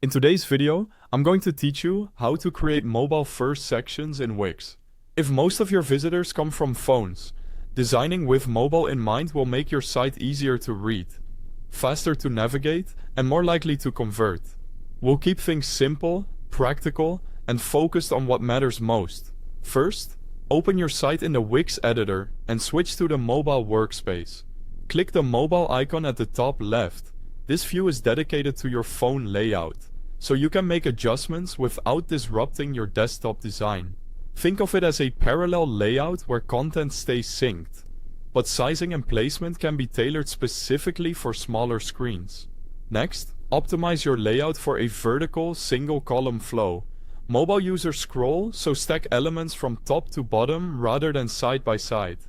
In today's video, I'm going to teach you how to create mobile-first sections in Wix. If most of your visitors come from phones, designing with mobile in mind will make your site easier to read, faster to navigate, and more likely to convert. We'll keep things simple, practical, and focused on what matters most. First, open your site in the Wix editor and switch to the mobile workspace. Click the mobile icon at the top left. This view is dedicated to your phone layout, so you can make adjustments without disrupting your desktop design. Think of it as a parallel layout where content stays synced, but sizing and placement can be tailored specifically for smaller screens. Next, optimize your layout for a vertical single-column flow. Mobile users scroll, so stack elements from top to bottom rather than side by side.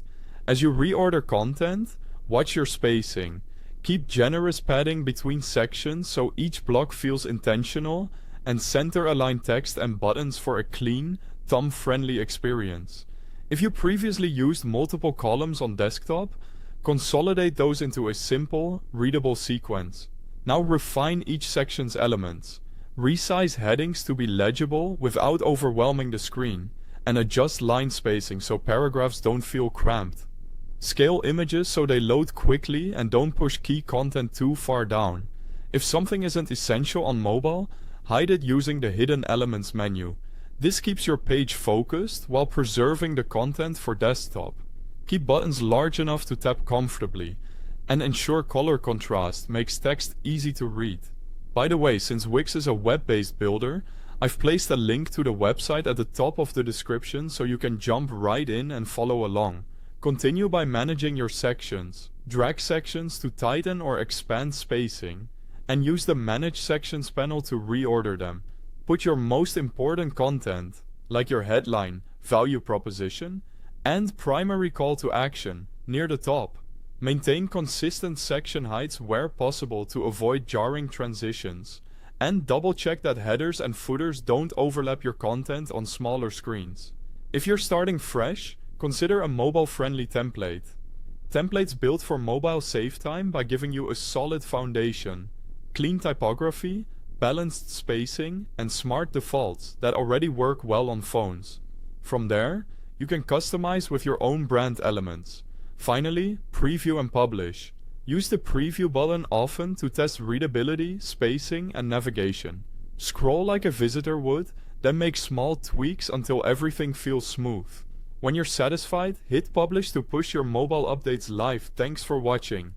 As you reorder content, watch your spacing. Keep generous padding between sections so each block feels intentional, and center-align text and buttons for a clean, thumb-friendly experience. If you previously used multiple columns on desktop, consolidate those into a simple, readable sequence. Now refine each section's elements. Resize headings to be legible without overwhelming the screen, and adjust line spacing so paragraphs don't feel cramped. Scale images so they load quickly and don't push key content too far down. If something isn't essential on mobile, hide it using the Hidden Elements menu. This keeps your page focused while preserving the content for desktop. Keep buttons large enough to tap comfortably, and ensure color contrast makes text easy to read. By the way, since Wix is a web-based builder, I've placed a link to the website at the top of the description so you can jump right in and follow along. Continue by managing your sections. Drag sections to tighten or expand spacing, and use the Manage Sections panel to reorder them. Put your most important content, like your headline, value proposition, and primary call to action, near the top. Maintain consistent section heights where possible to avoid jarring transitions, and double-check that headers and footers don't overlap your content on smaller screens. If you're starting fresh, consider a mobile-friendly template. Templates built for mobile save time by giving you a solid foundation, clean typography, balanced spacing, and smart defaults that already work well on phones. From there, you can customize with your own brand elements. Finally, preview and publish. Use the preview button often to test readability, spacing, and navigation. Scroll like a visitor would, then make small tweaks until everything feels smooth. When you're satisfied, hit publish to push your mobile updates live. Thanks for watching.